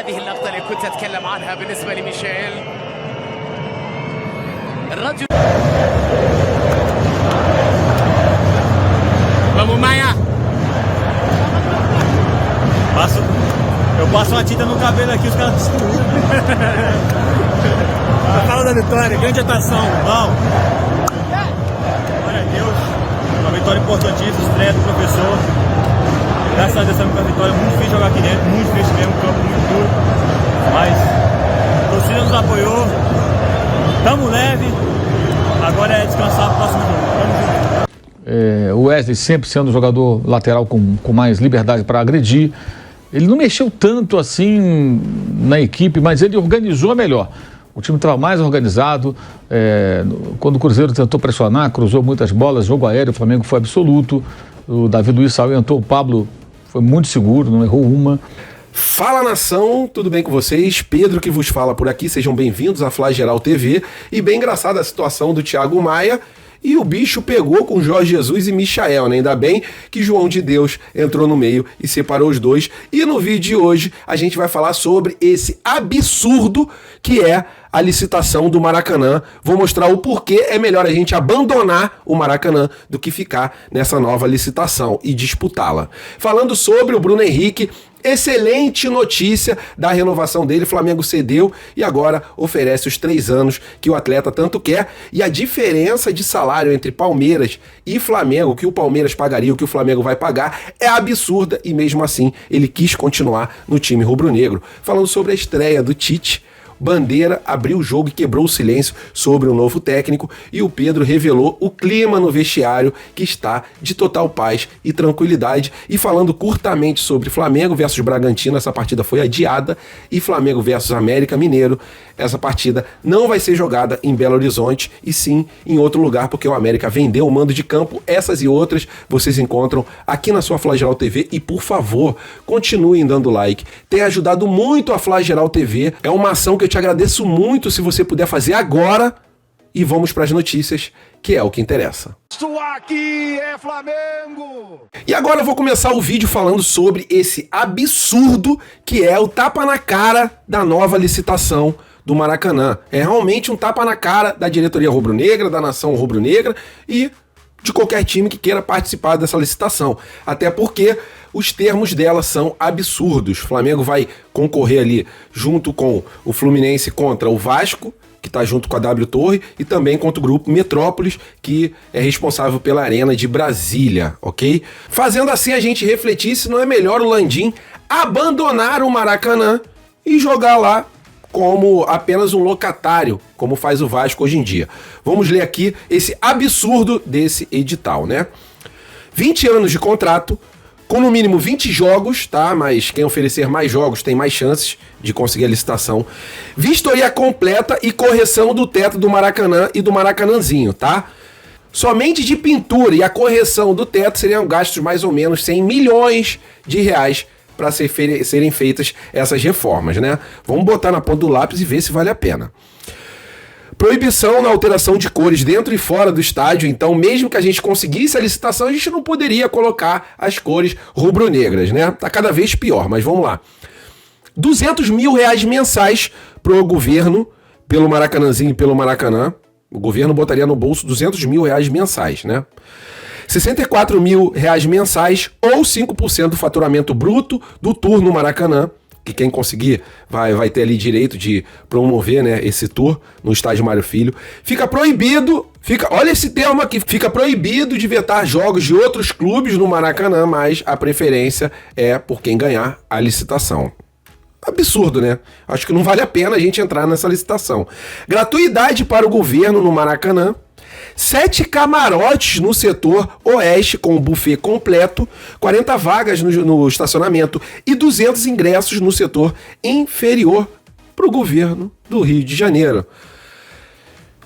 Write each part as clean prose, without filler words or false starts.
هذه اللقطة اللي كنت أتكلم عنها بالنسبة لميشيل الرجل. Vamos, Maia! Eu passo uma tinta no cabelo aqui, os caras destruíram. Fala da vitória, grande atuação. Bom. Glória a Deus. Uma vitória importantíssima, estreia do professor. Graças a Deus, essa vitória é muito difícil jogar aqui dentro, muito difícil mesmo, campo muito duro. Mas a torcida nos apoiou. Tamo leve. Agora é descansar pro próximo jogo. Tamo junto. O Wesley sempre sendo o jogador lateral com mais liberdade para agredir. Ele não mexeu tanto assim na equipe, mas ele organizou melhor. O time estava mais organizado. Quando o Cruzeiro tentou pressionar, cruzou muitas bolas, jogo aéreo, o Flamengo foi absoluto. O Davi Luiz salientou, o Pablo foi muito seguro, não errou uma. Fala, nação, tudo bem com vocês? Pedro que vos fala por aqui, sejam bem-vindos à Fla Geral TV. E bem engraçada a situação do Thiago Maia. E o bicho pegou com Jorge Jesus e Michael, né? Ainda bem que João de Deus entrou no meio e separou os dois. E no vídeo de hoje a gente vai falar sobre esse absurdo que é a licitação do Maracanã. Vou mostrar o porquê é melhor a gente abandonar o Maracanã do que ficar nessa nova licitação e disputá-la. Falando sobre o Bruno Henrique, excelente notícia da renovação dele. Flamengo cedeu e agora oferece os 3 anos que o atleta tanto quer. E a diferença de salário entre Palmeiras e Flamengo, que o Palmeiras pagaria, o que o Flamengo vai pagar, é absurda e mesmo assim ele quis continuar no time rubro-negro. Falando sobre a estreia do Tite, Bandeira abriu o jogo e quebrou o silêncio sobre o novo técnico e o Pedro revelou o clima no vestiário que está de total paz e tranquilidade. E falando curtamente sobre Flamengo versus Bragantino, essa partida foi adiada, e Flamengo versus América Mineiro, essa partida não vai ser jogada em Belo Horizonte e sim em outro lugar, porque o América vendeu o mando de campo. Essas e outras vocês encontram aqui na sua Fla Geral TV e, por favor, continuem dando like. Tem ajudado muito a Fla Geral TV, é uma ação que eu te agradeço muito se você puder fazer agora. E vamos para as notícias, que é o que interessa. Isso aqui é Flamengo! E agora eu vou começar o vídeo falando sobre esse absurdo que é o tapa na cara da nova licitação do Maracanã. É realmente um tapa na cara da diretoria rubro-negra, da nação rubro-negra e de qualquer time que queira participar dessa licitação. Até porque os termos dela são absurdos. O Flamengo vai concorrer ali junto com o Fluminense contra o Vasco, que está junto com a W Torre, e também contra o grupo Metrópolis, que é responsável pela Arena de Brasília, ok? Fazendo assim a gente refletir se não é melhor o Landim abandonar o Maracanã e jogar lá como apenas um locatário, como faz o Vasco hoje em dia. Vamos ler aqui esse absurdo desse edital, né? 20 anos de contrato, com no mínimo 20 jogos, tá? Mas quem oferecer mais jogos tem mais chances de conseguir a licitação. Vistoria completa e correção do teto do Maracanã e do Maracanãzinho, tá? Somente de pintura e a correção do teto seriam gastos mais ou menos 100 milhões de reais para serem feitas essas reformas, né? Vamos botar na ponta do lápis e ver se vale a pena. Proibição na alteração de cores dentro e fora do estádio. Então, mesmo que a gente conseguisse a licitação, a gente não poderia colocar as cores rubro-negras, né? Tá cada vez pior, mas vamos lá. 200 mil reais mensais pro governo, pelo Maracanãzinho e pelo Maracanã. O governo botaria no bolso 200 mil reais mensais, né? 64 mil reais mensais ou 5% do faturamento bruto do tour no Maracanã, que quem conseguir vai ter ali direito de promover, né, esse tour no estádio Mário Filho. Fica proibido, olha esse termo aqui, fica proibido de vetar jogos de outros clubes no Maracanã, mas a preferência é por quem ganhar a licitação. Absurdo, né? Acho que não vale a pena a gente entrar nessa licitação. Gratuidade para o governo no Maracanã. 7 camarotes no setor oeste com o buffet completo, 40 vagas no estacionamento e 200 ingressos no setor inferior para o governo do Rio de Janeiro.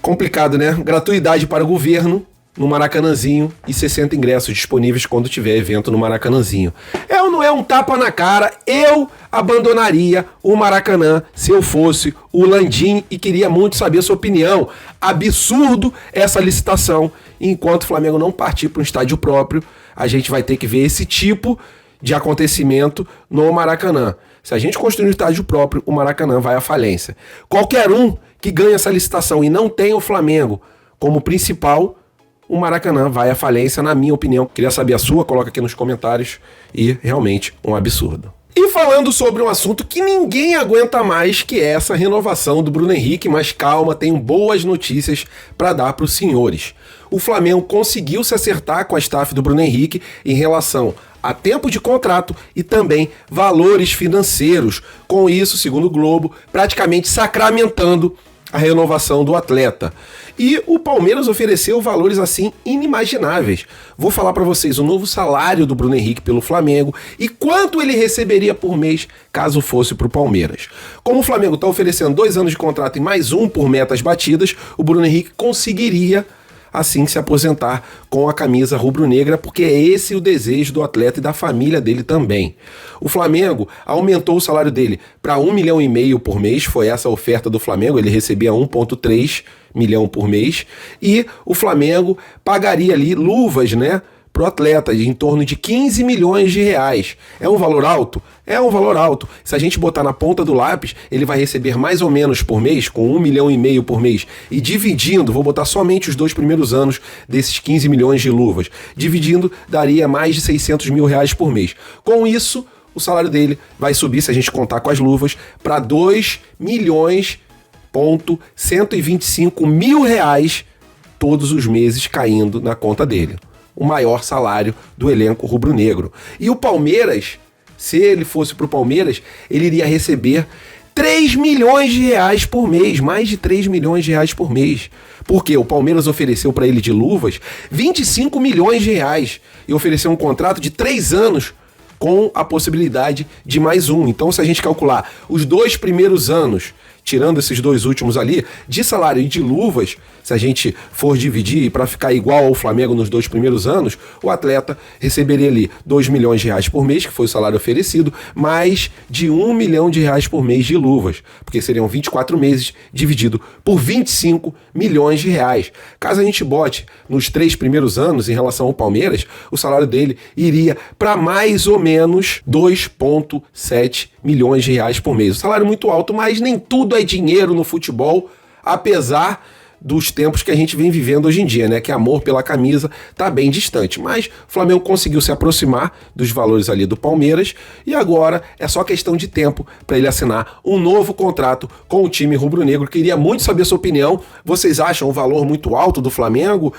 Complicado, né? Gratuidade para o governo no Maracanãzinho e 60 ingressos disponíveis quando tiver evento no Maracanãzinho. É ou não é um tapa na cara? Eu abandonaria o Maracanã se eu fosse o Landim e queria muito saber a sua opinião. Absurdo essa licitação. Enquanto o Flamengo não partir para um estádio próprio, a gente vai ter que ver esse tipo de acontecimento no Maracanã. Se a gente construir um estádio próprio, o Maracanã vai à falência. Qualquer um que ganhe essa licitação e não tenha o Flamengo como principal, o Maracanã vai à falência, na minha opinião. Queria saber a sua, coloca aqui nos comentários. E realmente um absurdo. E falando sobre um assunto que ninguém aguenta mais, que é essa renovação do Bruno Henrique, mas calma, tenho boas notícias para dar para os senhores. O Flamengo conseguiu se acertar com a staff do Bruno Henrique em relação a tempo de contrato e também valores financeiros. Com isso, segundo o Globo, praticamente sacramentando a renovação do atleta. E o Palmeiras ofereceu valores assim inimagináveis. Vou falar para vocês o novo salário do Bruno Henrique pelo Flamengo e quanto ele receberia por mês caso fosse para o Palmeiras. Como o Flamengo está oferecendo 2 anos de contrato e mais um por metas batidas, o Bruno Henrique conseguiria assim se aposentar com a camisa rubro-negra, porque é esse o desejo do atleta e da família dele também. O Flamengo aumentou o salário dele para 1,5 milhão por mês, foi essa a oferta do Flamengo, ele recebia 1,3 milhão por mês, e o Flamengo pagaria ali luvas, né, pro atleta, de em torno de 15 milhões de reais. É um valor alto? É um valor alto. Se a gente botar na ponta do lápis, ele vai receber mais ou menos por mês, com 1,5 milhão por mês, e dividindo, vou botar somente os 2 primeiros anos desses 15 milhões de luvas, dividindo, daria mais de 600 mil reais por mês. Com isso, o salário dele vai subir, se a gente contar com as luvas, para 2.125 mil reais todos os meses caindo na conta dele. O maior salário do elenco rubro-negro. E o Palmeiras, se ele fosse para o Palmeiras, ele iria receber 3 milhões de reais por mês, mais de 3 milhões de reais por mês. Porque o Palmeiras ofereceu para ele de luvas 25 milhões de reais e ofereceu um contrato de 3 anos com a possibilidade de mais um. Então, se a gente calcular os 2 primeiros anos, tirando esses 2 últimos ali, de salário e de luvas, se a gente for dividir para ficar igual ao Flamengo nos 2 primeiros anos, o atleta receberia ali 2 milhões de reais por mês, que foi o salário oferecido, mais de 1 milhão de reais por mês de luvas, porque seriam 24 meses dividido por 25 milhões de reais. Caso a gente bote nos 3 primeiros anos em relação ao Palmeiras, o salário dele iria para mais ou menos 2,7 milhões de reais por mês. Um salário muito alto, mas nem tudo é dinheiro no futebol, apesar dos tempos que a gente vem vivendo hoje em dia, né? Que amor pela camisa tá bem distante. Mas o Flamengo conseguiu se aproximar dos valores ali do Palmeiras e agora é só questão de tempo para ele assinar um novo contrato com o time rubro-negro. Queria muito saber a sua opinião. Vocês acham o valor muito alto do Flamengo?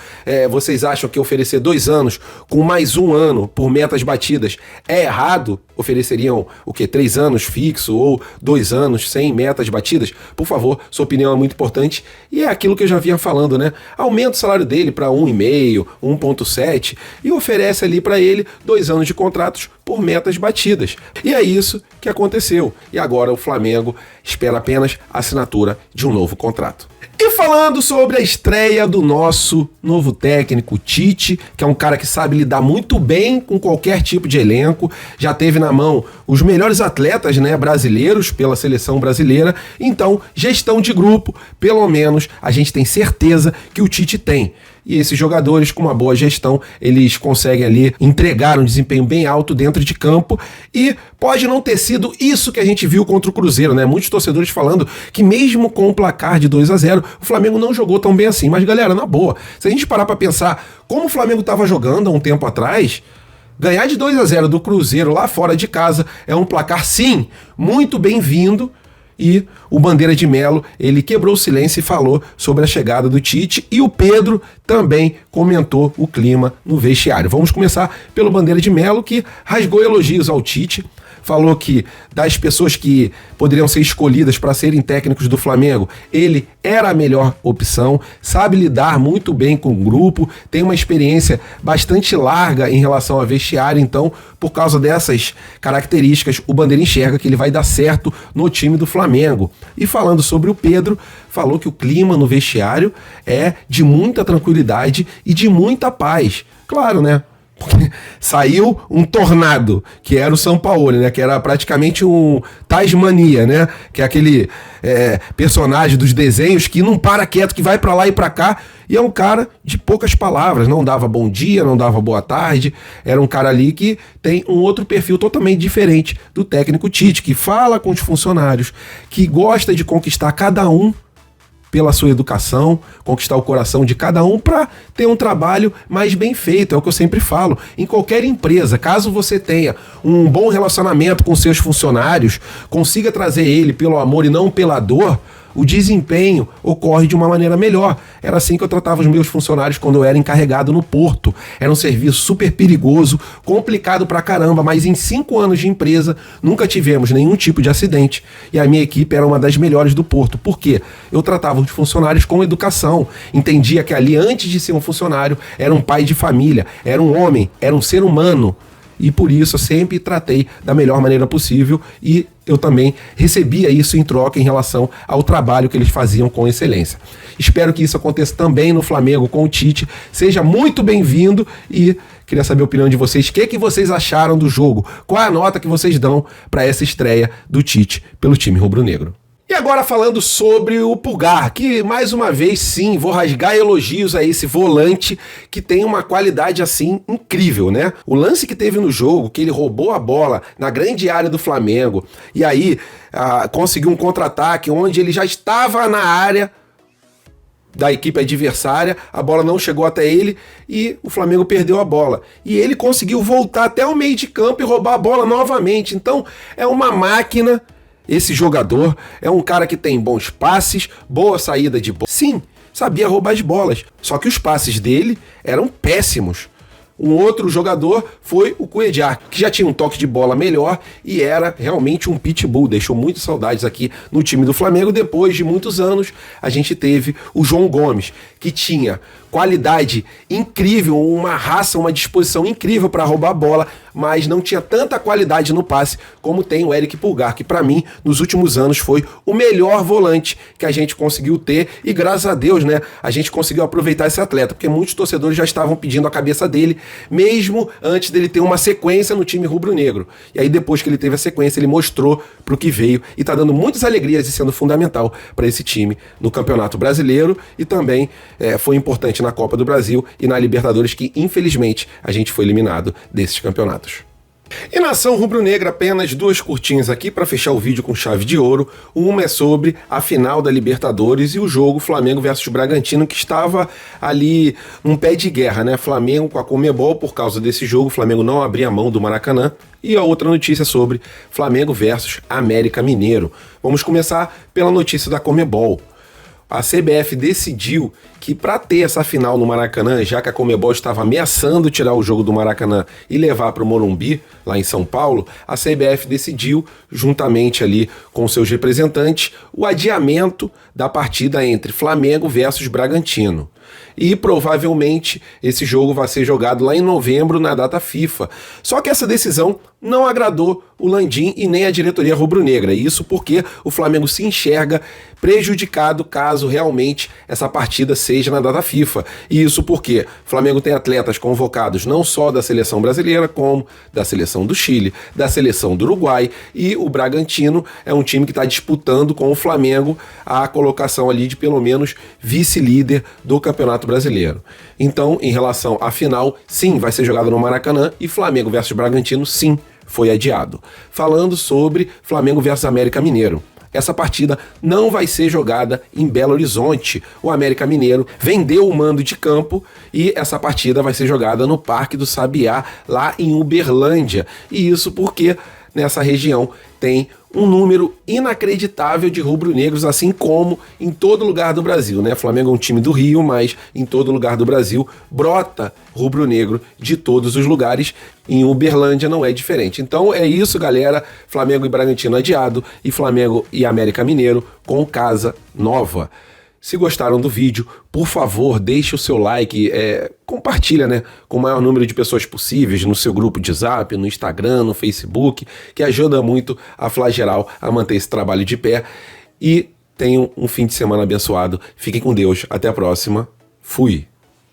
Vocês acham que oferecer 2 anos com mais 1 ano por metas batidas é errado? Ofereceriam o quê? 3 anos fixo ou 2 anos sem metas batidas? Por favor, sua opinião é muito importante e é aquilo que eu já vinha falando, né? Aumenta o salário dele para 1,5, 1,7 e oferece ali para ele 2 anos de contratos por metas batidas. E é isso que aconteceu. E agora o Flamengo espera apenas a assinatura de um novo contrato. E falando sobre a estreia do nosso novo técnico, Tite, que é um cara que sabe lidar muito bem com qualquer tipo de elenco, já teve na mão os melhores atletas, né, brasileiros pela seleção brasileira, então gestão de grupo, pelo menos a gente tem certeza que o Tite tem. E esses jogadores, com uma boa gestão, eles conseguem ali entregar um desempenho bem alto dentro de campo e pode não ter sido isso que a gente viu contra o Cruzeiro, né? Muitos torcedores falando que mesmo com o placar de 2-0, o Flamengo não jogou tão bem assim. Mas, galera, na boa, se a gente parar pra pensar como o Flamengo estava jogando há um tempo atrás, ganhar de 2-0 do Cruzeiro lá fora de casa é um placar, sim, muito bem-vindo. E o Bandeira de Melo, ele quebrou o silêncio e falou sobre a chegada do Tite, e o Pedro também comentou o clima no vestiário. Vamos começar pelo Bandeira de Melo, que rasgou elogios ao Tite, falou que das pessoas que poderiam ser escolhidas para serem técnicos do Flamengo, ele era a melhor opção, sabe lidar muito bem com o grupo, tem uma experiência bastante larga em relação a vestiário, então, por causa dessas características, o Bandeira enxerga que ele vai dar certo no time do Flamengo. E falando sobre o Pedro, falou que o clima no vestiário é de muita tranquilidade e de muita paz. Claro, né? Porque saiu um tornado, que era o Sampaoli, né? Que era praticamente um Tasmania, né? Que é aquele personagem dos desenhos que não para quieto, que vai pra lá e pra cá. E é um cara de poucas palavras, não dava bom dia, não dava boa tarde. Era um cara ali que tem um outro perfil totalmente diferente do técnico Tite, que fala com os funcionários, que gosta de conquistar cada um pela sua educação, conquistar o coração de cada um para ter um trabalho mais bem feito. É o que eu sempre falo. Em qualquer empresa, caso você tenha um bom relacionamento com seus funcionários, consiga trazer ele pelo amor e não pela dor, o desempenho ocorre de uma maneira melhor. Era assim que eu tratava os meus funcionários quando eu era encarregado no porto. Era um serviço super perigoso, complicado pra caramba, mas em 5 anos de empresa nunca tivemos nenhum tipo de acidente. E a minha equipe era uma das melhores do porto. Por quê? Eu tratava os funcionários com educação. Entendia que ali, antes de ser um funcionário, era um pai de família, era um homem, era um ser humano. E por isso eu sempre tratei da melhor maneira possível e eu também recebia isso em troca em relação ao trabalho que eles faziam com excelência. Espero que isso aconteça também no Flamengo com o Tite. Seja muito bem-vindo e queria saber a opinião de vocês. O que vocês acharam do jogo? Qual é a nota que vocês dão para essa estreia do Tite pelo time rubro-negro? E agora falando sobre o Pulgar, que mais uma vez sim, vou rasgar elogios a esse volante que tem uma qualidade assim incrível, né? O lance que teve no jogo, que ele roubou a bola na grande área do Flamengo e aí conseguiu um contra-ataque onde ele já estava na área da equipe adversária, a bola não chegou até ele e o Flamengo perdeu a bola. E ele conseguiu voltar até o meio de campo e roubar a bola novamente. Então é uma máquina. Esse jogador é um cara que tem bons passes, boa saída de bola. Sim, sabia roubar as bolas, só que os passes dele eram péssimos. Um outro jogador foi o Cuéllar, que já tinha um toque de bola melhor e era realmente um pitbull. Deixou muitas saudades aqui no time do Flamengo. Depois de muitos anos, a gente teve o João Gomes, que tinha qualidade incrível, uma raça, uma disposição incrível para roubar a bola, mas não tinha tanta qualidade no passe como tem o Eric Pulgar, que para mim, nos últimos anos, foi o melhor volante que a gente conseguiu ter e graças a Deus, né, a gente conseguiu aproveitar esse atleta, porque muitos torcedores já estavam pedindo a cabeça dele, mesmo antes dele ter uma sequência no time rubro-negro. E aí depois que ele teve a sequência, ele mostrou pro que veio e tá dando muitas alegrias e sendo fundamental para esse time no Campeonato Brasileiro e também foi importante na Copa do Brasil e na Libertadores, que infelizmente a gente foi eliminado desses campeonatos. E nação rubro-negra, apenas 2 curtinhas aqui para fechar o vídeo com chave de ouro. Uma é sobre a final da Libertadores e o jogo Flamengo versus Bragantino, que estava ali num pé de guerra, né? Flamengo com a Conmebol, por causa desse jogo, o Flamengo não abria mão do Maracanã. E a outra notícia sobre Flamengo versus América Mineiro. Vamos começar pela notícia da Conmebol. A CBF decidiu que para ter essa final no Maracanã, já que a Conmebol estava ameaçando tirar o jogo do Maracanã e levar para o Morumbi, lá em São Paulo, a CBF decidiu, juntamente ali com seus representantes, o adiamento da partida entre Flamengo versus Bragantino. E provavelmente esse jogo vai ser jogado lá em novembro na data FIFA. Só que essa decisão não agradou o Landim e nem a diretoria rubro-negra. Isso porque o Flamengo se enxerga prejudicado caso realmente essa partida seja na data FIFA. E isso porque o Flamengo tem atletas convocados não só da seleção brasileira, como da seleção do Chile, da seleção do Uruguai, e o Bragantino é um time que está disputando com o Flamengo a colocação ali de pelo menos vice-líder do Campeonato Brasileiro. Então, em relação à final, sim, vai ser jogado no Maracanã e Flamengo versus Bragantino, sim, foi adiado. Falando sobre Flamengo versus América Mineiro. Essa partida não vai ser jogada em Belo Horizonte. O América Mineiro vendeu o mando de campo e essa partida vai ser jogada no Parque do Sabiá, lá em Uberlândia. E isso porque nessa região tem um número inacreditável de rubro-negros, assim como em todo lugar do Brasil, né? Flamengo é um time do Rio, mas em todo lugar do Brasil brota rubro-negro de todos os lugares. Em Uberlândia não é diferente. Então é isso, galera. Flamengo e Bragantino adiado e Flamengo e América Mineiro com casa nova. Se gostaram do vídeo, por favor, deixe o seu like, compartilha, né, com o maior número de pessoas possíveis no seu grupo de Zap, no Instagram, no Facebook, que ajuda muito a Flageral a manter esse trabalho de pé. E tenham um fim de semana abençoado. Fiquem com Deus. Até a próxima. Fui.